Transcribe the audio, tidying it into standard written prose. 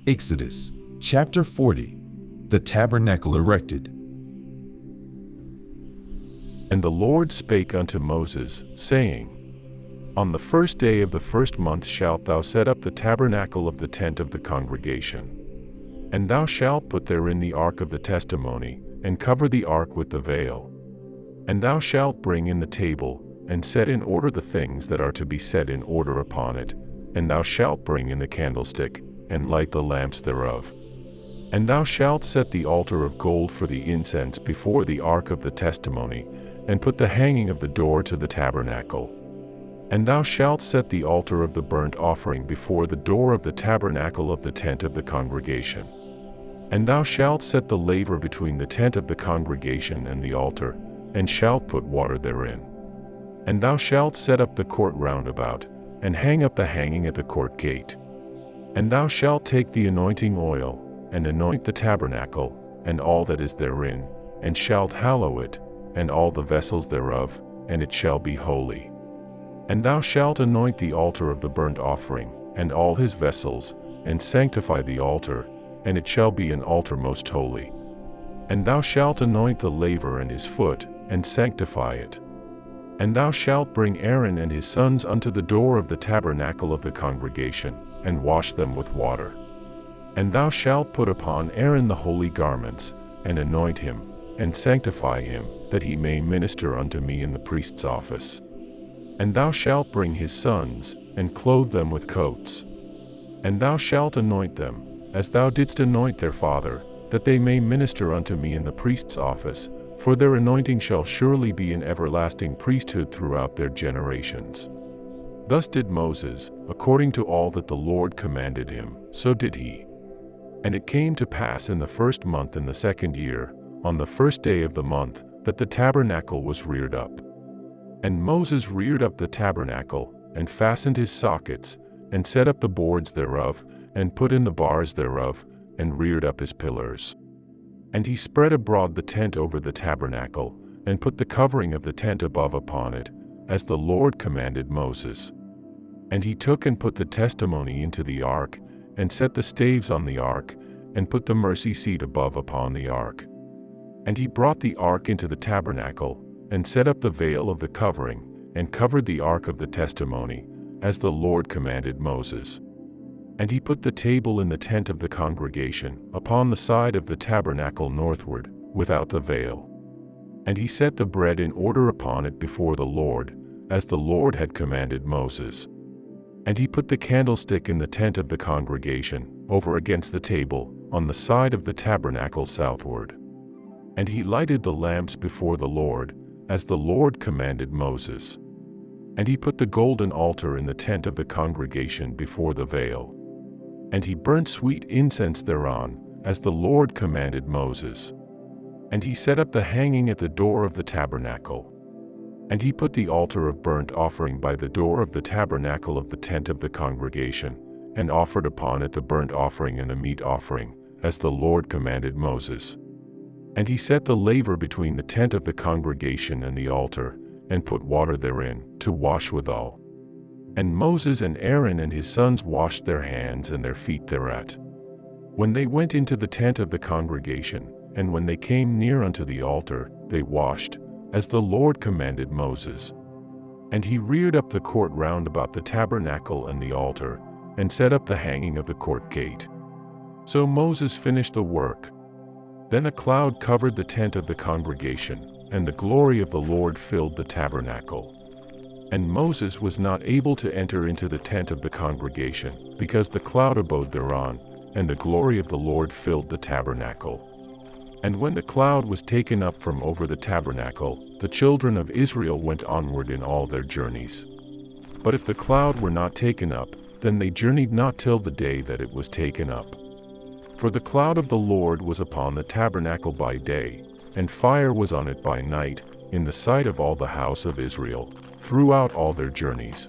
Exodus chapter 40. The tabernacle erected. And the Lord spake unto Moses, saying, On the first day of the first month shalt thou set up the tabernacle of the tent of the congregation. And thou shalt put therein the ark of the testimony, and cover the ark with the veil. And thou shalt bring in the table, and set in order the things that are to be set in order upon it. And thou shalt bring in the candlestick, and light the lamps thereof. And thou shalt set the altar of gold for the incense before the ark of the testimony, and put the hanging of the door to the tabernacle. And thou shalt set the altar of the burnt offering before the door of the tabernacle of the tent of the congregation. And thou shalt set the laver between the tent of the congregation and the altar, and shalt put water therein. And thou shalt set up the court round about, and hang up the hanging at the court gate. And thou shalt take the anointing oil, and anoint the tabernacle, and all that is therein, and shalt hallow it, and all the vessels thereof, and it shall be holy. And thou shalt anoint the altar of the burnt offering, and all his vessels, and sanctify the altar, and it shall be an altar most holy. And thou shalt anoint the laver and his foot, and sanctify it. And thou shalt bring Aaron and his sons unto the door of the tabernacle of the congregation, and wash them with water. And thou shalt put upon Aaron the holy garments, and anoint him, and sanctify him, that he may minister unto me in the priest's office. And thou shalt bring his sons, and clothe them with coats. And thou shalt anoint them, as thou didst anoint their father, that they may minister unto me in the priest's office, for their anointing shall surely be an everlasting priesthood throughout their generations. Thus did Moses, according to all that the Lord commanded him, so did he. And it came to pass in the first month in the second year, on the first day of the month, that the tabernacle was reared up. And Moses reared up the tabernacle, and fastened his sockets, and set up the boards thereof, and put in the bars thereof, and reared up his pillars. And he spread abroad the tent over the tabernacle, and put the covering of the tent above upon it, as the Lord commanded Moses. And he took and put the testimony into the ark, and set the staves on the ark, and put the mercy seat above upon the ark. And he brought the ark into the tabernacle, and set up the veil of the covering, and covered the ark of the testimony, as the Lord commanded Moses. And he put the table in the tent of the congregation, upon the side of the tabernacle northward, without the veil. And he set the bread in order upon it before the Lord, as the Lord had commanded Moses. And he put the candlestick in the tent of the congregation, over against the table, on the side of the tabernacle southward. And he lighted the lamps before the Lord, as the Lord commanded Moses. And he put the golden altar in the tent of the congregation before the veil. And he burnt sweet incense thereon, as the Lord commanded Moses. And he set up the hanging at the door of the tabernacle. And he put the altar of burnt offering by the door of the tabernacle of the tent of the congregation, and offered upon it the burnt offering and the meat offering, as the Lord commanded Moses. And he set the laver between the tent of the congregation and the altar, and put water therein, to wash withal. And Moses and Aaron and his sons washed their hands and their feet thereat. When they went into the tent of the congregation, and when they came near unto the altar, they washed, as the Lord commanded Moses. And he reared up the court round about the tabernacle and the altar, and set up the hanging of the court gate. So Moses finished the work. Then a cloud covered the tent of the congregation, and the glory of the Lord filled the tabernacle. And Moses was not able to enter into the tent of the congregation, because the cloud abode thereon, and the glory of the Lord filled the tabernacle. And when the cloud was taken up from over the tabernacle, the children of Israel went onward in all their journeys. But if the cloud were not taken up, then they journeyed not till the day that it was taken up. For the cloud of the Lord was upon the tabernacle by day, and fire was on it by night, in the sight of all the house of Israel, throughout all their journeys.